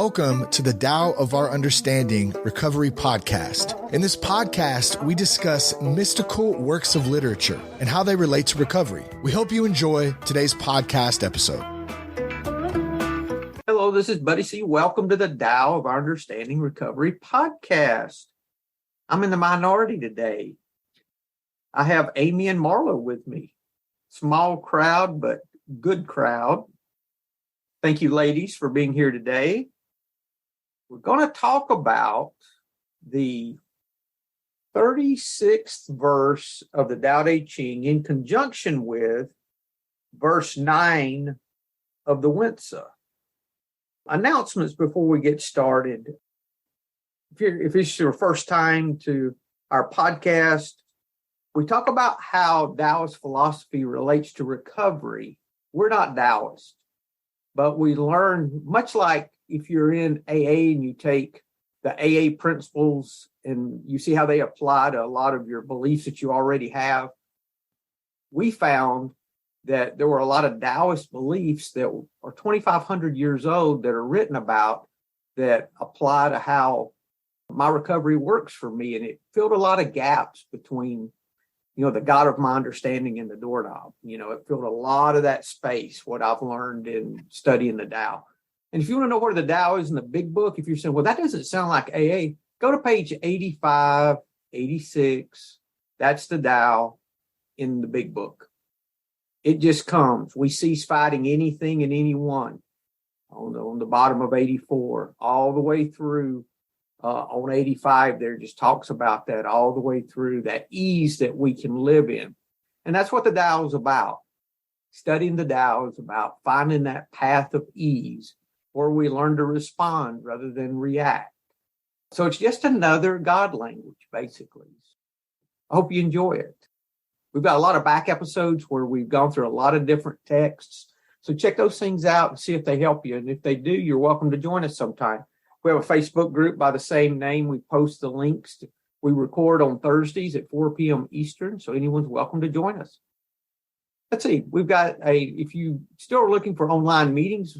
Welcome to the Tao of Our Understanding Recovery Podcast. In this podcast, we discuss mystical works of literature and how they relate to recovery. We hope you enjoy today's podcast episode. Hello, this is Buddy C. Welcome to the Tao of Our Understanding Recovery Podcast. I'm in the minority today. I have Amy and Marlo with me. Small crowd, but good crowd. Thank you, ladies, for being here today. We're going to talk about the 36th verse of the Tao Te Ching in conjunction with verse 9 of the Wen-Tzu. Announcements before we get started. If it's your first time to our podcast, we talk about how Taoist philosophy relates to recovery. We're not Taoists. But we learn, much like if you're in AA and you take the AA principles and you see how they apply to a lot of your beliefs that you already have, we found that there were a lot of Taoist beliefs that are 2,500 years old that are written about that apply to how my recovery works for me. And it filled a lot of gaps between the God of my understanding and the doorknob. It filled a lot of that space, what I've learned in studying the Tao. And if you want to know where the Tao is in the big book, if you're saying, well, that doesn't sound like AA, go to page 85, 86. That's the Tao in the big book. It just comes. We cease fighting anything and anyone on the bottom of 84, all the way through. On 85, there just talks about that all the way through, that ease that we can live in. And that's what the Tao is about. Studying the Tao is about finding that path of ease where we learn to respond rather than react. So it's just another God language, basically. I hope you enjoy it. We've got a lot of back episodes where we've gone through a lot of different texts. So check those things out and see if they help you. And if they do, you're welcome to join us sometime. We have a Facebook group by the same name. We post the links. We record on Thursdays at 4 p.m. Eastern, so anyone's welcome to join us. Let's see. We've got if you still are looking for online meetings,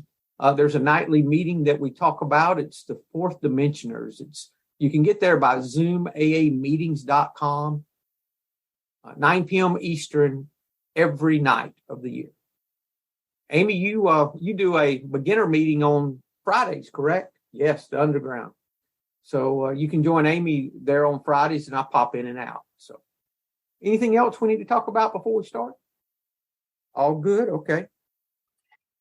there's a nightly meeting that we talk about. It's the Fourth Dimensioners. You can get there by ZoomAAmeetings.com, 9 p.m. Eastern every night of the year. Amy, you do a beginner meeting on Fridays, correct? Yes, the underground. So you can join Amy there on Fridays, and I pop in and out. So anything else we need to talk about before we start? All good? Okay.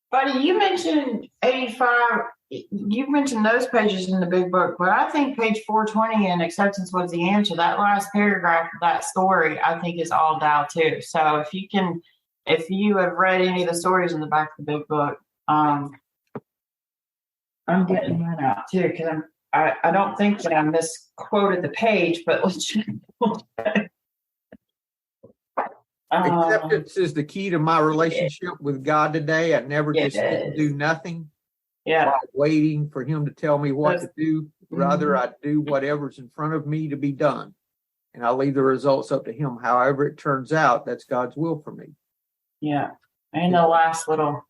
Buddy, you mentioned 85. You mentioned those pages in the big book, but I think page 420 in Acceptance Was the Answer, that last paragraph of that story, I think is all Tao too. So if you have read any of the stories in the back of the big book, I'm getting that out too, because I don't think that I misquoted the page, but let's check. Acceptance is the key to my relationship with God today. I never just sit and do nothing while waiting for him to tell me what to do. Rather, I do whatever's in front of me to be done. And I leave the results up to him. However it turns out, that's God's will for me. Yeah. And the last little,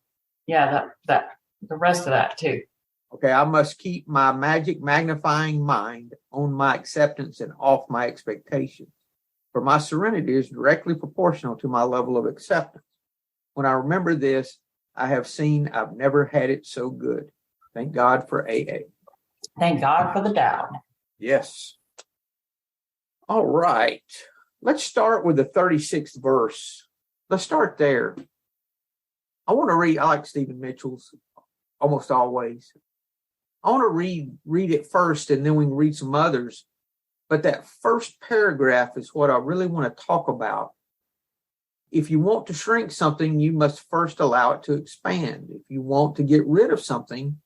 that the rest of that too. Okay, I must keep my magic magnifying mind on my acceptance and off my expectations. For my serenity is directly proportional to my level of acceptance. When I remember this, I have seen I've never had it so good. Thank God for AA. Thank God for the Tao. Yes. All right. Let's start with the 36th verse. Let's start there. I want to read, I like Stephen Mitchell's almost always. I want to read it first, and then we can read some others. But that first paragraph is what I really want to talk about. If you want to shrink something, you must first allow it to expand. If you want to get rid of something,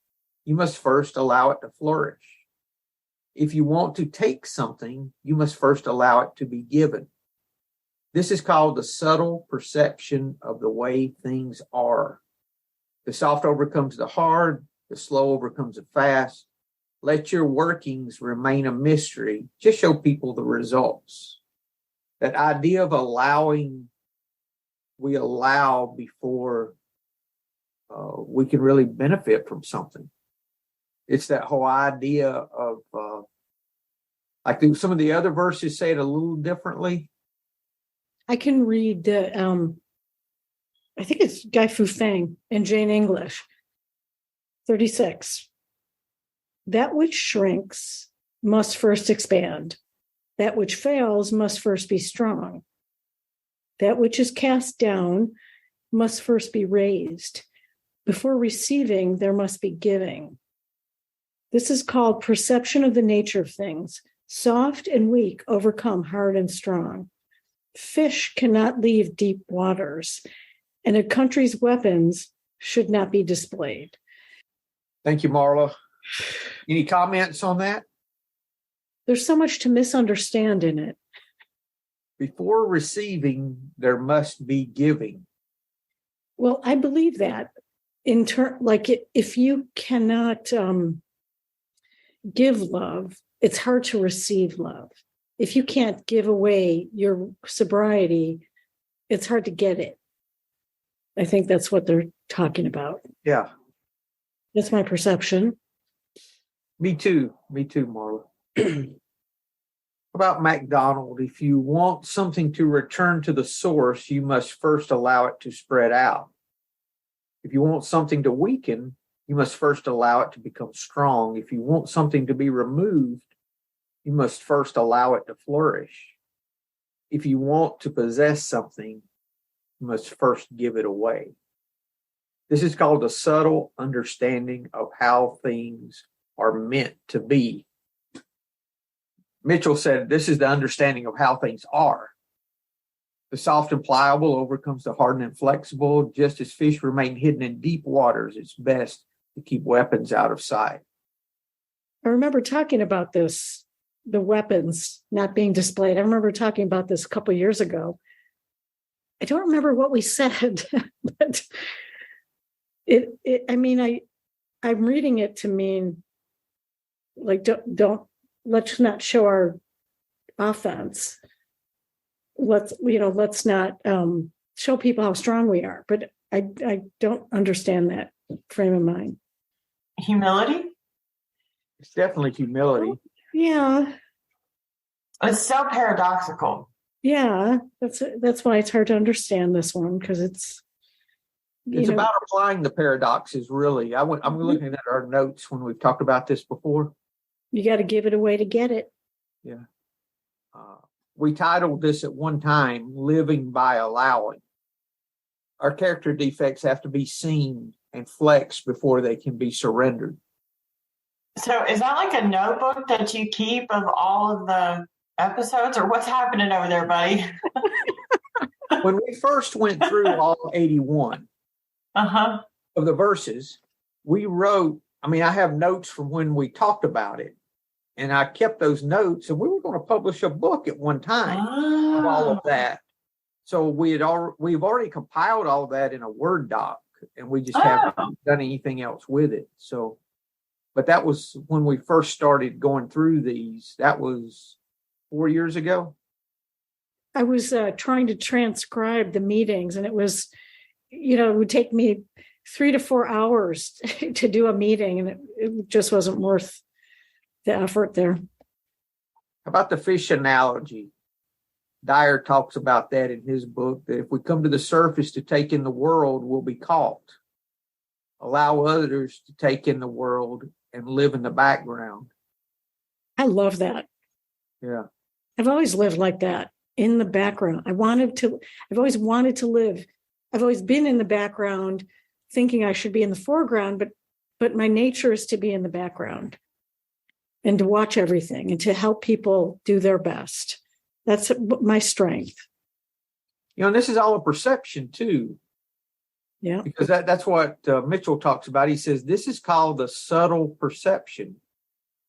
you must first allow it to flourish. If you want to take something, you must first allow it to be given. This is called the subtle perception of the way things are. The soft overcomes the hard. The slow overcomes the fast. Let your workings remain a mystery. Just show people the results. That idea of allowing, we allow before we can really benefit from something. It's that whole idea of, I think some of the other verses say it a little differently. I can read the, I think it's Guy Fu Feng in Jane English, 36. That which shrinks must first expand. That which fails must first be strong. That which is cast down must first be raised. Before receiving, there must be giving. This is called perception of the nature of things. Soft and weak overcome hard and strong. Fish cannot leave deep waters, and a country's weapons should not be displayed. Thank you, Marla. Any comments on that? There's so much to misunderstand in it. Before receiving, there must be giving. Well, I believe that. If you cannot give love, it's hard to receive love. If you can't give away your sobriety, it's hard to get it. I think that's what they're talking about. Yeah. That's my perception. Me too, Marla. About McDonald, if you want something to return to the source, you must first allow it to spread out. If you want something to weaken, you must first allow it to become strong. If you want something to be removed, you must first allow it to flourish. If you want to possess something, you must first give it away. This is called a subtle understanding of how things are meant to be. Mitchell said, this is the understanding of how things are. The soft and pliable overcomes the hard and inflexible. Just as fish remain hidden in deep waters, it's best to keep weapons out of sight. I remember talking about this, the weapons not being displayed. I remember talking about this a couple of years ago. I don't remember what we said, but I'm reading it to mean like let's not show our offense. Let's not show people how strong we are. But I don't understand that frame of mind. Humility? It's definitely humility. Yeah. It's so paradoxical. Yeah, that's why it's hard to understand this one, because it's about applying the paradoxes, really. I'm looking at our notes when we've talked about this before. You got to give it away to get it. Yeah. We titled this at one time, Living by Allowing. Our character defects have to be seen and flexed before they can be surrendered. So is that like a notebook that you keep of all of the episodes, or what's happening over there, buddy? When we first went through all 81 of the verses, we wrote, I have notes from when we talked about it, and I kept those notes, and we were going to publish a book at one time of all of that. So we've already compiled all of that in a Word doc, and we just haven't done anything else with it. So, but that was when we first started going through these. That was 4 years ago. I was trying to transcribe the meetings, and it was, it would take me 3 to 4 hours to do a meeting, and it just wasn't worth the effort there. How about the fish analogy? Dyer talks about that in his book, that if we come to the surface to take in the world, we'll be caught. Allow others to take in the world and live in the background. I love that. Yeah. I've always lived like that, in the background. I've always wanted to live. I've always been in the background, thinking I should be in the foreground, but my nature is to be in the background and to watch everything and to help people do their best. That's my strength. And this is all a perception too. Yeah. Because that's what Mitchell talks about. He says this is called the subtle perception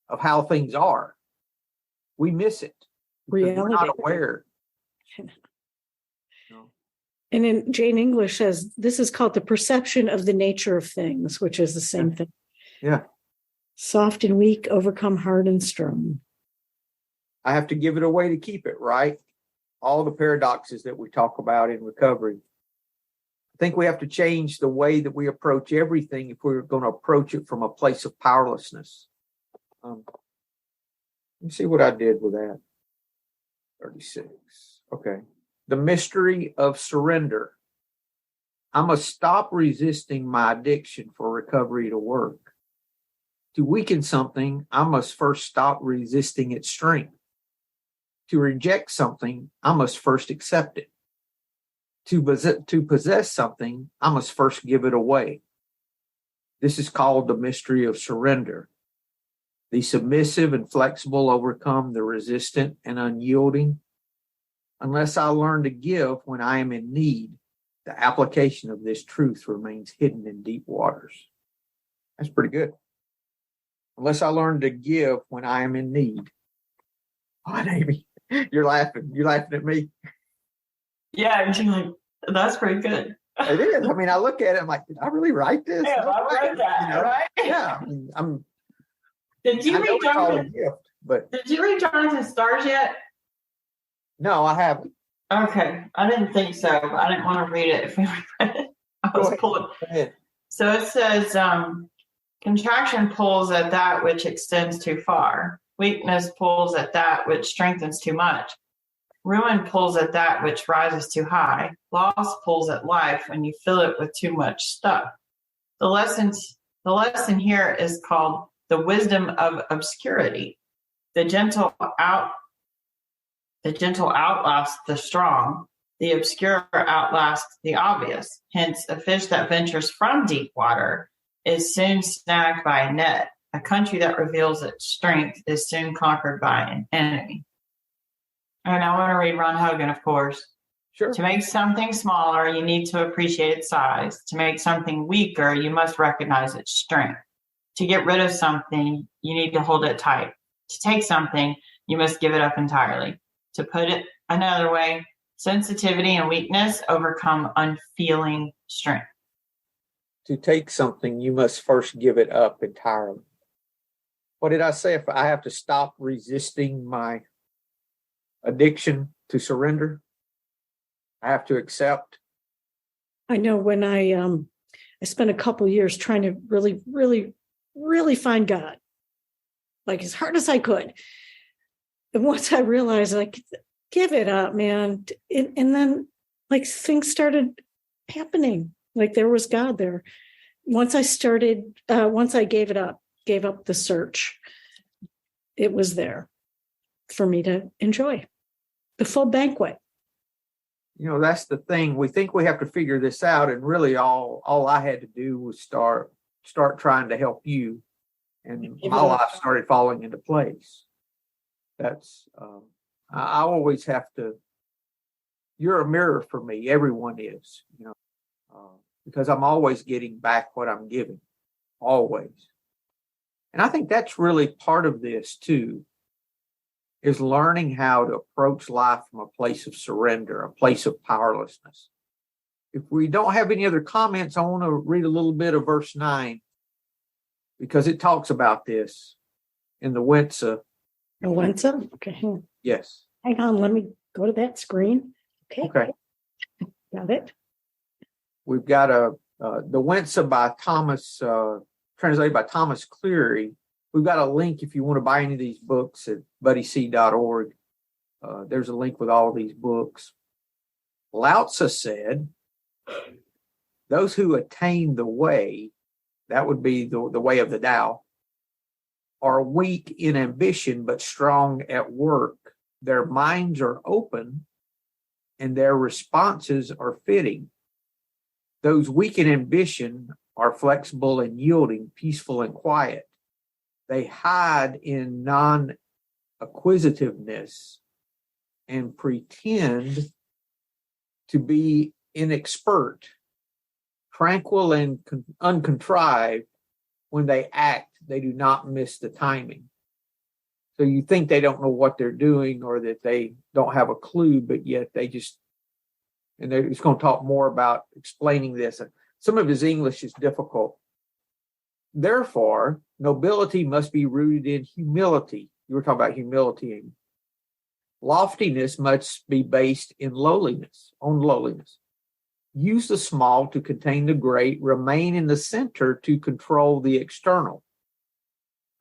of how things are. We miss it. Reality. We're not aware. And then Jane English says this is called the perception of the nature of things, which is the same thing. Yeah. Soft and weak overcome hard and strong. I have to give it away to keep it, right? All the paradoxes that we talk about in recovery. I think we have to change the way that we approach everything if we're going to approach it from a place of powerlessness. Let me see what I did with that. 36. Okay. The mystery of surrender. I must stop resisting my addiction for recovery to work. To weaken something, I must first stop resisting its strength. To reject something, I must first accept it. To possess something, I must first give it away. This is called the mystery of surrender. The submissive and flexible overcome the resistant and unyielding. Unless I learn to give when I am in need, the application of this truth remains hidden in deep waters. That's pretty good. Unless I learn to give when I am in need. Oh, Amy, you're laughing. You're laughing at me. Yeah, like, that's pretty good. It is. I mean, I look at it, I'm like, did I really write this? Yeah, No I way. read that, right? Yeah. I mean, Did you read Jonathan? Did you read Jonathan Stars yet? No, I haven't. Okay, I didn't think so. But I didn't want to read it if we read it. I was pulling. Go ahead. So it says, contraction pulls at that which extends too far. Weakness pulls at that which strengthens too much. Ruin pulls at that which rises too high. Loss pulls at life when you fill it with too much stuff. The lesson here is called the wisdom of obscurity. The gentle outlasts the strong. The obscure outlasts the obvious. Hence, a fish that ventures from deep water is soon snagged by a net. A country that reveals its strength is soon conquered by an enemy. And I want to read Ron Hogan, of course. Sure. To make something smaller, you need to appreciate its size. To make something weaker, you must recognize its strength. To get rid of something, you need to hold it tight. To take something, you must give it up entirely. To put it another way, sensitivity and weakness overcome unfeeling strength. To take something, you must first give it up entirely. What did I say? If I have to stop resisting my addiction to surrender, I have to accept. I know when I spent a couple years trying to really, really, really find God, like as hard as I could. And once I realized, like, give it up, man. And then, like, things started happening. Like there was God there. Once I gave it up, gave up the search, it was there for me to enjoy the full banquet. You know, that's the thing. We think we have to figure this out, and really all I had to do was start trying to help you, and my life started falling into place. That's I always have to. You're a mirror for me. Everyone is, you know, because I'm always getting back what I'm giving, always. And I think that's really part of this too, is learning how to approach life from a place of surrender, a place of powerlessness. If we don't have any other comments, I want to read a little bit of verse 9, because it talks about this in the Wen-Tzu. The Wen-Tzu? Okay. Yes. Hang on, let me go to that screen. Okay. Got it. We've got the Wen-Tzu by Thomas, translated by Thomas Cleary. We've got a link if you want to buy any of these books at buddyc.org. There's a link with all of these books. Lao Tzu said, those who attain the way, that would be the way of the Tao, are weak in ambition but strong at work. Their minds are open and their responses are fitting. Those weak in ambition are flexible and yielding, peaceful and quiet. They hide in non-acquisitiveness and pretend to be inexpert, tranquil and uncontrived. When they act, they do not miss the timing. So you think they don't know what they're doing or that they don't have a clue, but yet they just, and they're just going to talk more about explaining this. Some of his English is difficult. Therefore, nobility must be rooted in humility. You were talking about humility. And loftiness must be based in lowliness, on lowliness. Use the small to contain the great. Remain in the center to control the external.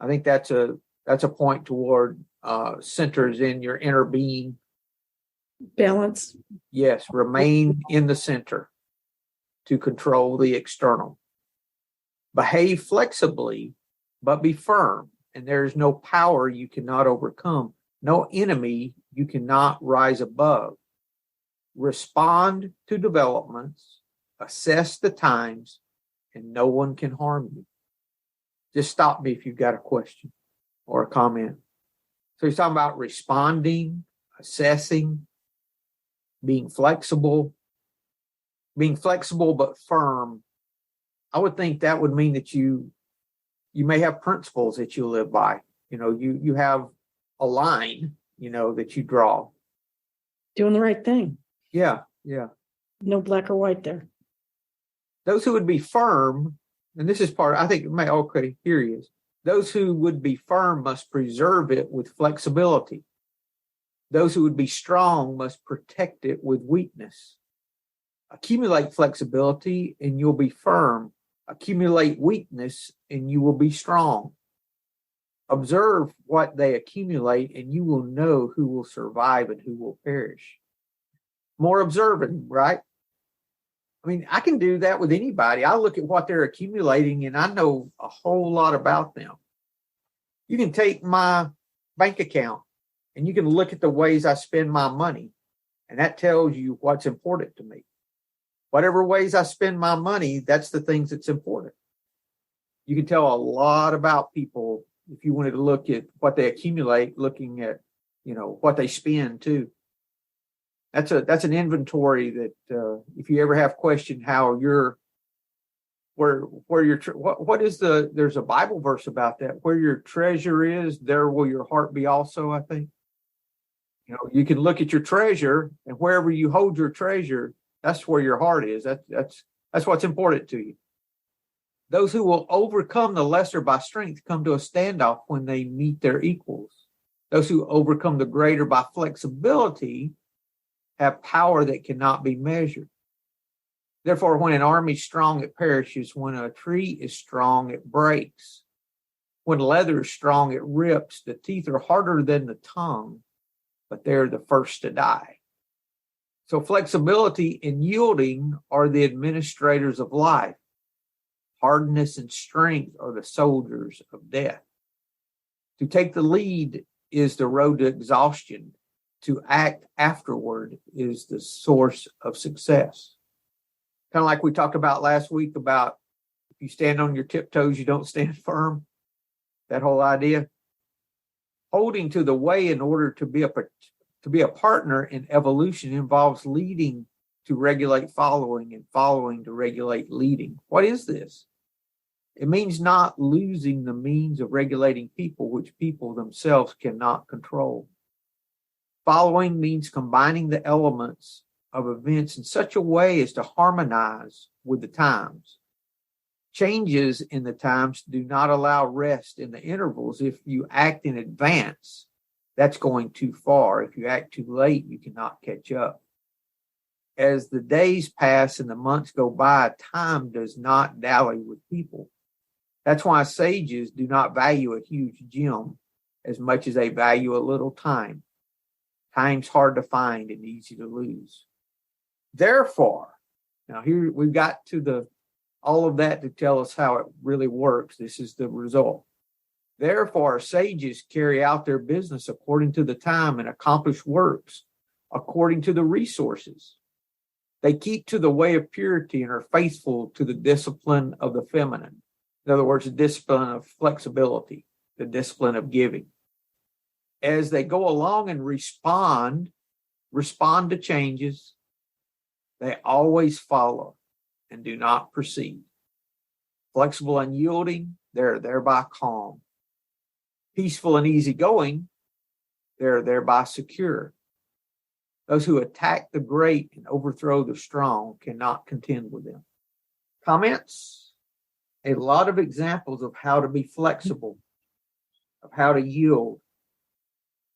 I think that's a point toward centers in your inner being. Balance. Yes, remain in the center to control the external. Behave flexibly, but be firm. And there is no power you cannot overcome, no enemy you cannot rise above. Respond to developments, assess the times, and no one can harm you. Just stop me if you've got a question or a comment. So he's talking about responding, assessing, being flexible but firm. I would think that would mean that you may have principles that you live by. You have a line, that you draw. Doing the right thing. Yeah. No black or white there. Those who would be firm, and this is part, I think, okay, here he is. Those who would be firm must preserve it with flexibility. Those who would be strong must protect it with weakness. Accumulate flexibility and you'll be firm. Accumulate weakness and you will be strong. Observe what they accumulate and you will know who will survive and who will perish. More observant, right? I mean, I can do that with anybody. I look at what they're accumulating and I know a whole lot about them. You can take my bank account and you can look at the ways I spend my money, and that tells you what's important to me. Whatever ways I spend my money, that's the things that's important. You can tell a lot about people if you wanted to look at what they accumulate, looking at, what they spend too. That's an inventory that if you ever have question how there's a Bible verse about that. Where your treasure is, there will your heart be also, I think. You can look at your treasure, and wherever you hold your treasure, that's where your heart is. That's what's important to you. Those who will overcome the lesser by strength come to a standoff when they meet their equals. Those who overcome the greater by flexibility have power that cannot be measured. Therefore, when an army's strong, it perishes. When a tree is strong, it breaks. When leather is strong, it rips. The teeth are harder than the tongue, but they're the first to die. So flexibility and yielding are the administrators of life. Hardness and strength are the soldiers of death. To take the lead is the road to exhaustion. To act afterward is the source of success. Kind of like we talked about last week about if you stand on your tiptoes, you don't stand firm. That whole idea. Holding to the way in order to be a partner in evolution involves leading to regulate following and following to regulate leading. What is this? It means not losing the means of regulating people, which people themselves cannot control. Following means combining the elements of events in such a way as to harmonize with the times. Changes in the times do not allow rest in the intervals. If you act in advance, that's going too far. If you act too late, you cannot catch up. As the days pass and the months go by, time does not dally with people. That's why sages do not value a huge gem as much as they value a little time. Time's hard to find and easy to lose. Therefore, now here we've got to all of that to tell us how it really works. This is the result. Therefore, sages carry out their business according to the time and accomplish works according to the resources. They keep to the way of purity and are faithful to the discipline of the feminine. In other words, the discipline of flexibility, the discipline of giving. As they go along and respond to changes, they always follow and do not proceed. Flexible and yielding, they're thereby calm. Peaceful and easygoing, they're thereby secure. Those who attack the great and overthrow the strong cannot contend with them. Comments? A lot of examples of how to be flexible, of how to yield,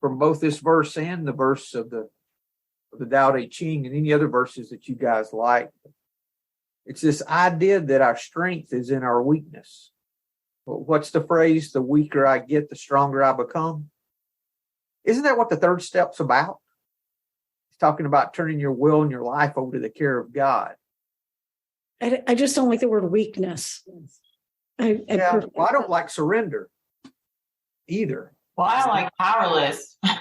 from both this verse and the verse of the Tao Te Ching and any other verses that you guys like. It's this idea that our strength is in our weakness. What's the phrase? The weaker I get, the stronger I become. Isn't that what the third step's about? It's talking about turning your will and your life over to the care of God. I just don't like the word weakness. I don't like surrender either. Well, I don't like powerless. I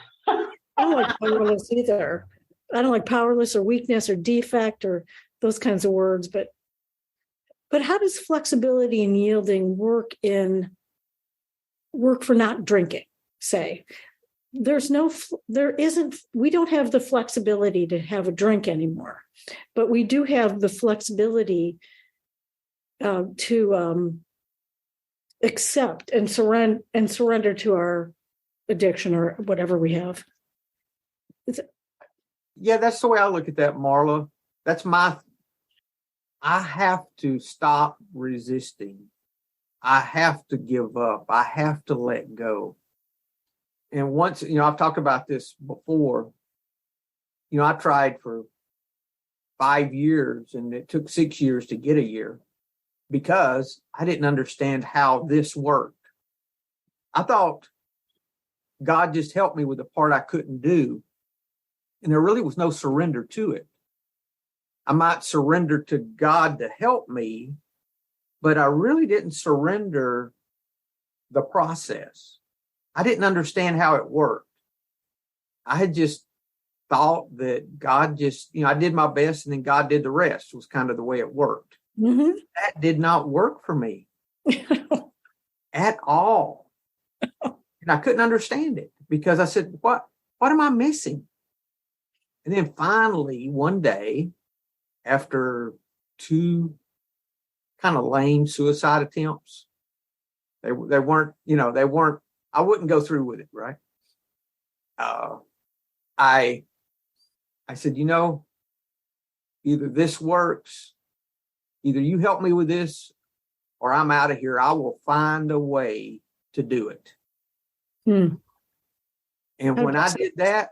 don't like powerless either. I don't like powerless or weakness or defect or those kinds of words. But how does flexibility and yielding work for not drinking, say? We don't have the flexibility to have a drink anymore, but we do have the flexibility to accept and surrender to our addiction or whatever we have. Yeah, that's the way I look at that, Marla. I have to stop resisting. I have to give up. I have to let go. And once, I've talked about this before. I tried for 5 years and it took 6 years to get a year because I didn't understand how this worked. I thought God just helped me with the part I couldn't do. And there really was no surrender to it. I might surrender to God to help me, but I really didn't surrender the process. I didn't understand how it worked. I had just thought that God I did my best and then God did the rest was kind of the way it worked. Mm-hmm. That did not work for me at all. And I couldn't understand it because I said, what am I missing? And then finally, one day, after 2 kind of lame suicide attempts, they weren't, I wouldn't go through with it, right? I said, either this works, either you help me with this, or I'm out of here. I will find a way to do it. And when I did that,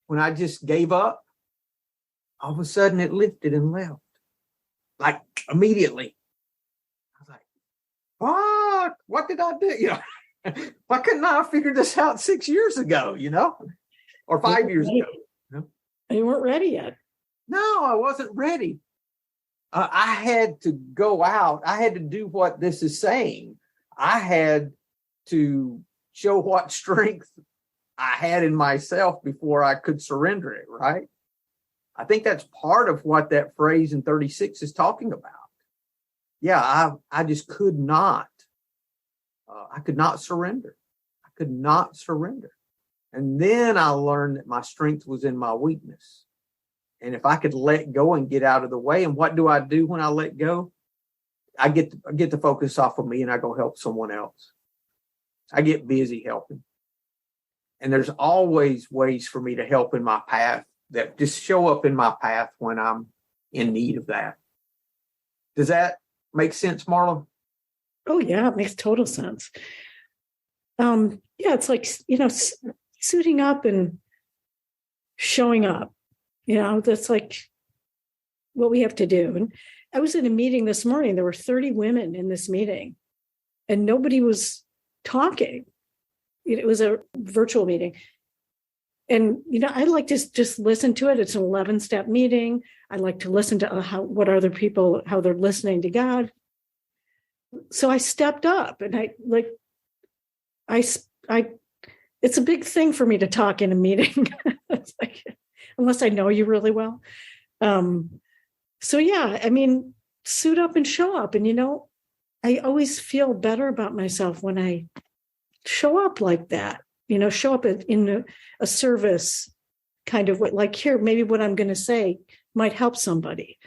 when I just gave up, all of a sudden it lifted and left. Like immediately. I was like, what did I do? Why couldn't I have figured this out 6 years ago, or 5 years ago? You weren't ready yet. No, I wasn't ready. I had to go out. I had to do what this is saying. I had to show what strength I had in myself before I could surrender it, right? I think that's part of what that phrase in 36 is talking about. Yeah, I just could not. I could not surrender. I could not surrender. And then I learned that my strength was in my weakness. And if I could let go and get out of the way, and what do I do when I let go? I get the focus off of me and I go help someone else. I get busy helping. And there's always ways for me to help in my path that just show up in my path when I'm in need of that. Does that make sense, Marla? Oh, yeah, it makes total sense. Yeah, it's like, suiting up and showing up. That's like what we have to do. And I was in a meeting this morning. There were 30 women in this meeting and nobody was talking. It was a virtual meeting. And, I like to just listen to it. It's an 11-step meeting. I like to listen to what other people, how they're listening to God. So I stepped up and it's a big thing for me to talk in a meeting. It's like, unless I know you really well. So yeah, suit up and show up. And, I always feel better about myself when I show up like that, show up in a service kind of way, like here, maybe what I'm going to say might help somebody.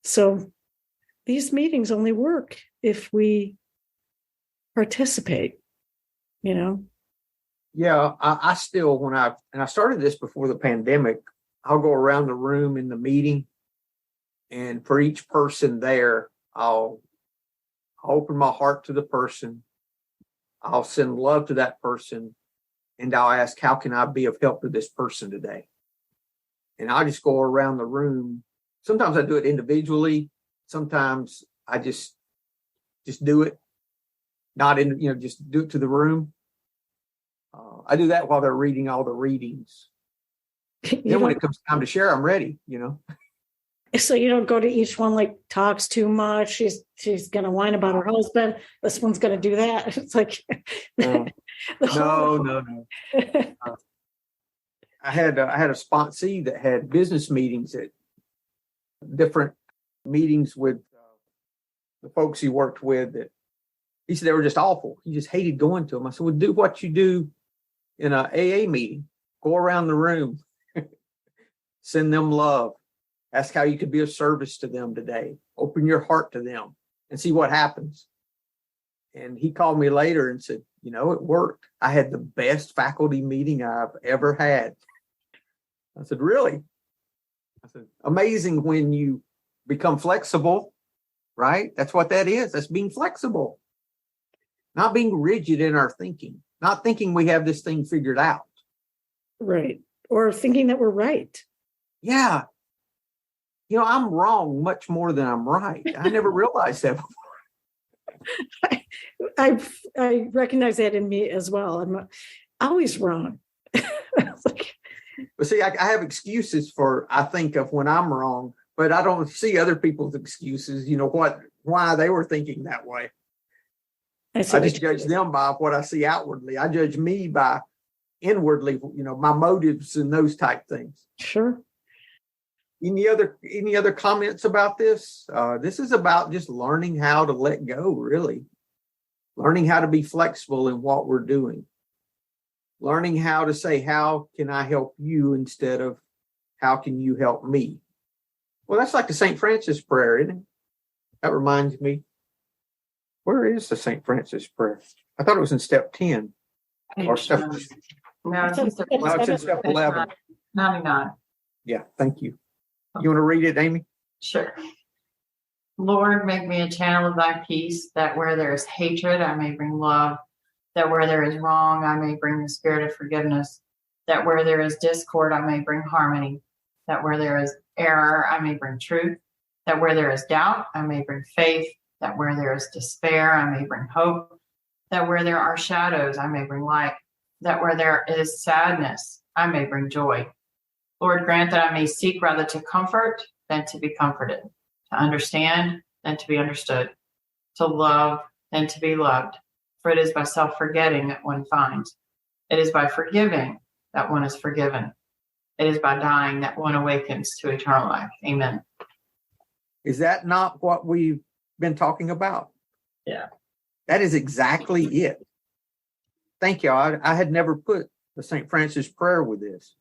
So these meetings only work if we participate, Yeah, I still, when I started this before the pandemic, I'll go around the room in the meeting, and for each person there, I'll open my heart to the person. I'll send love to that person, and I'll ask, how can I be of help to this person today? And I'll just go around the room. Sometimes I do it individually. sometimes I just do it, not in, just do it to the room. I do that while they're reading all the readings. Then when it comes time to share, I'm ready, So you don't go to each one like talks too much. She's going to whine about her husband. This one's going to do that. It's like no. I had a sponsee that had business meetings at different meetings with the folks he worked with. That he said they were just awful. He just hated going to them. I said, well, do what you do in an AA meeting. Go around the room, send them love. Ask how you could be of service to them today. Open your heart to them and see what happens. And he called me later and said, it worked. I had the best faculty meeting I've ever had. I said, really? I said, amazing when you become flexible, right? That's what that is. That's being flexible. Not being rigid in our thinking. Not thinking we have this thing figured out. Right. Or thinking that we're right. Yeah. I'm wrong much more than I'm right. I never realized that before. I recognize that in me as well. I'm always wrong. But see, I have excuses for, I think of when I'm wrong, but I don't see other people's excuses, why they were thinking that way. I just judge them by what I see outwardly. I judge me by inwardly, my motives and those type things. Sure. Any other comments about this? This is about just learning how to let go, really. Learning how to be flexible in what we're doing. Learning how to say, how can I help you instead of how can you help me? Well, that's like the St. Francis prayer, isn't it? That reminds me. Where is the St. Francis prayer? I thought it was in step 10. Or step. No, it's in step 11. 99. Yeah, thank you. You want to read it, Amy? Sure. Lord, make me a channel of thy peace, that where there is hatred, I may bring love, that where there is wrong, I may bring the spirit of forgiveness, that where there is discord, I may bring harmony, that where there is error, I may bring truth, that where there is doubt, I may bring faith, that where there is despair, I may bring hope, that where there are shadows, I may bring light, that where there is sadness, I may bring joy. Lord, grant that I may seek rather to comfort than to be comforted, to understand than to be understood, to love than to be loved. For it is by self-forgetting that one finds. It is by forgiving that one is forgiven. It is by dying that one awakens to eternal life. Amen. Is that not what we've been talking about? Yeah. That is exactly it. Thank you. I had never put the St. Francis prayer with this.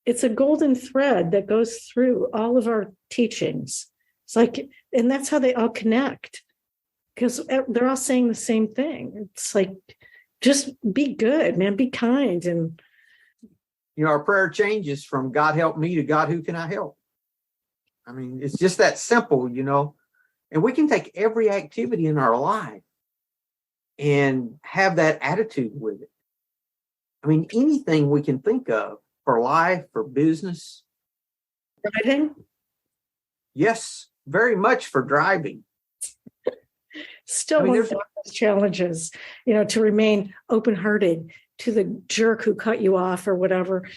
It's a golden thread that goes through all of our teachings. It's like, and that's how they all connect, because they're all saying the same thing. It's like, just be good, man, be kind. And our prayer changes from God help me to God, who can I help? I mean, it's just that simple, and we can take every activity in our life and have that attitude with it. I mean, anything we can think of for life, for business. Driving? Yes, very much for driving. Still one of those challenges, to remain open-hearted to the jerk who cut you off or whatever.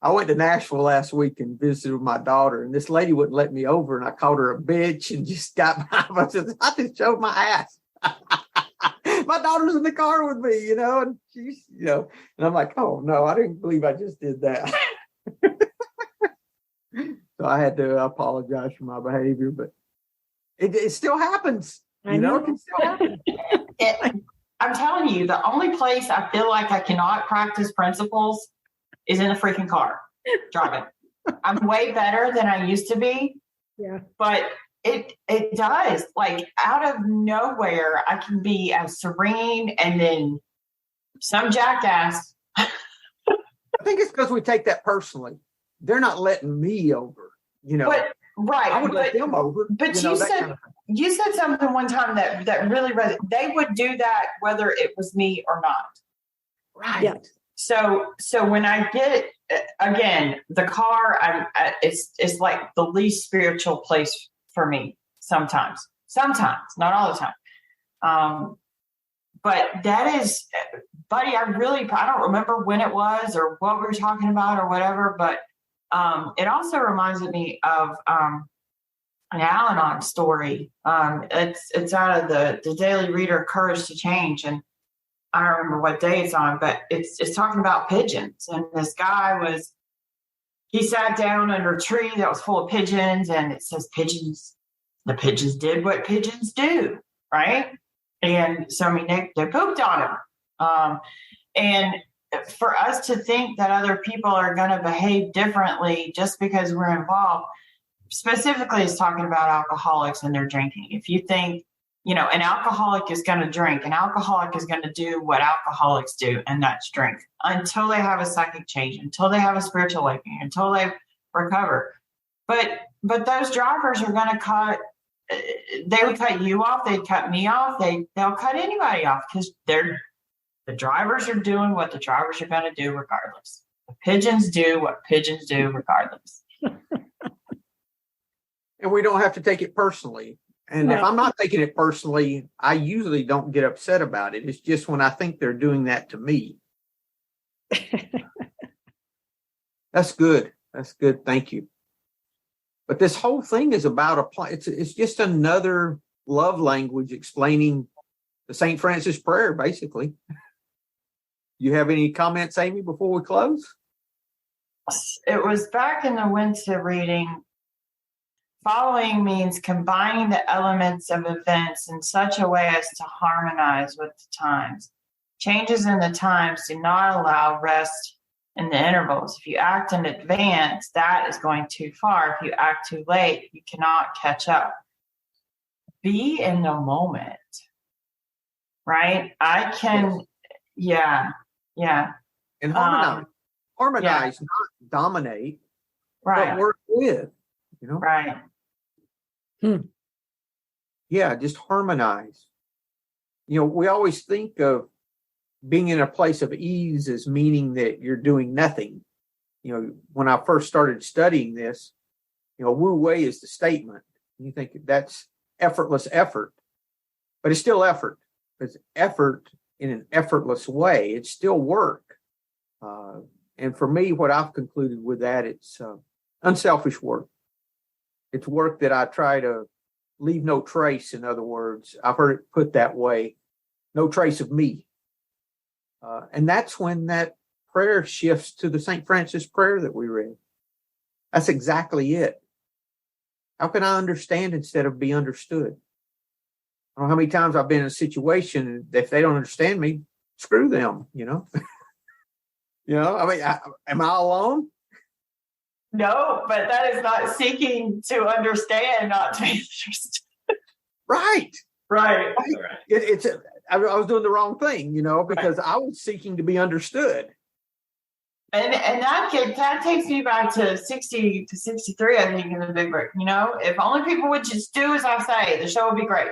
I went to Nashville last week and visited with my daughter, and this lady wouldn't let me over, and I called her a bitch and just got by. I said, I just showed my ass. My daughter's in the car with me, and she's, and I'm like, oh no, I didn't believe I just did that. So I had to apologize for my behavior, but it still happens. I know. It can still happen. I'm telling you, the only place I feel like I cannot practice principles is in a freaking car driving. I'm way better than I used to be. Yeah. But it does, like, out of nowhere, I can be as serene, and then some jackass. I think it's because we take that personally. They're not letting me over, But right, I would let them over. But you said something one time that really they would do that whether it was me or not. Right. Yeah. So when I get, again, the car, it's like the least spiritual place for me sometimes, not all the time. But that is, buddy, I don't remember when it was or what we were talking about or whatever, but it also reminds me of an Al-Anon story. It's out of the Daily Reader, Courage to Change, and I don't remember what day it's on, but it's talking about pigeons. And this guy he sat down under a tree that was full of pigeons, and it says the pigeons did what pigeons do, right? And so, I mean, they pooped on him. And for us to think that other people are going to behave differently just because we're involved, specifically it's talking about alcoholics and their drinking. If you think, an alcoholic is going to drink, an alcoholic is going to do what alcoholics do, and that's drink until they have a psychic change, until they have a spiritual awakening, until they recover. But those drivers are going to they would cut you off. They'd cut me off. They'll cut anybody off because the drivers are doing what the drivers are going to do regardless. The pigeons do what pigeons do regardless. And we don't have to take it personally. And if I'm not taking it personally, I usually don't get upset about it. It's just when I think they're doing that to me. That's good. That's good. Thank you. But this whole thing is about it's just another love language explaining the St. Francis prayer, basically. You have any comments, Amy, before we close? It was back in the Wen-Tzu reading. Following means combining the elements of events in such a way as to harmonize with the times. Changes in the times do not allow rest in the intervals. If you act in advance, that is going too far. If you act too late, you cannot catch up. Be in the moment, right? I can, yeah. And harmonize, not dominate, right? But work with, right? Yeah, just harmonize. We always think of being in a place of ease as meaning that you're doing nothing. When I first started studying this, Wu Wei is the statement. You think that's effortless effort, but it's still effort. It's effort in an effortless way. It's still work. And for me, what I've concluded with that, it's unselfish work. It's work that I try to leave no trace. In other words, I've heard it put that way, no trace of me. And that's when that prayer shifts to the St. Francis prayer that we read. That's exactly it. How can I understand instead of be understood? I don't know how many times I've been in a situation, if they don't understand me, screw them, I mean, am I alone? No, but that is not seeking to understand, not to be understood. Right. I was doing the wrong thing, because I was seeking to be understood. And that takes me back to 60 to 63, I think, in the big book. If only people would just do as I say, the show would be great.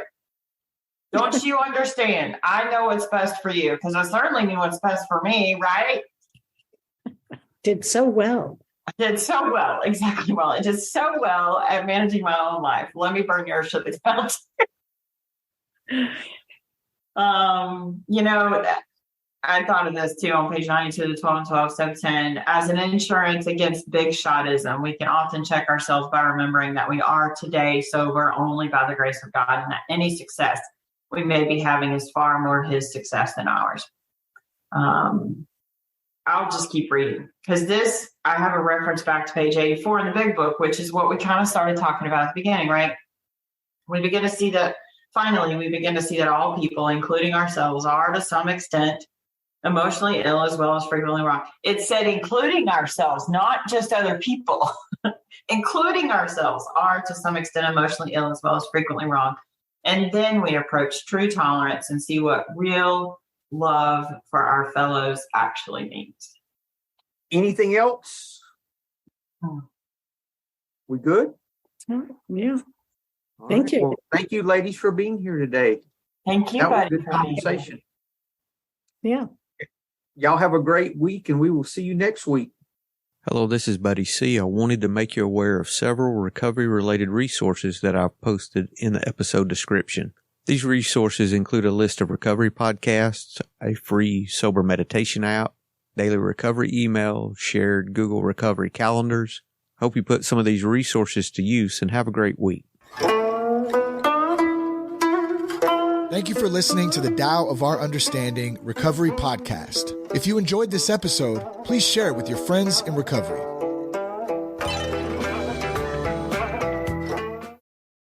Don't you understand? I know what's best for you because I certainly knew what's best for me, right? Did so well. I did so well, exactly well. I did so well at managing my own life. Let me burn your shit down. I thought of this too on page 92 to 12 and 12, sub 10. As an insurance against big shotism, we can often check ourselves by remembering that we are today sober only by the grace of God, and that any success we may be having is far more his success than ours. I'll just keep reading because I have a reference back to page 84 in the big book, which is what we kind of started talking about at the beginning, right? We begin to see that all people, including ourselves, are to some extent emotionally ill as well as frequently wrong. It said including ourselves, not just other people. Including ourselves are to some extent emotionally ill as well as frequently wrong. And then we approach true tolerance and see what real love for our fellows actually means. Anything else? We good? Yeah. Thank you. Well, thank you, ladies, for being here today. Thank you, that buddy. was a good conversation. Yeah. Y'all have a great week, and we will see you next week. Hello, this is Buddy C. I wanted to make you aware of several recovery-related resources that I've posted in the episode description. These resources include a list of recovery podcasts, a free sober meditation app, daily recovery email, shared Google recovery calendars. Hope you put some of these resources to use and have a great week. Thank you for listening to the Tao of Our Understanding Recovery Podcast. If you enjoyed this episode, please share it with your friends in recovery.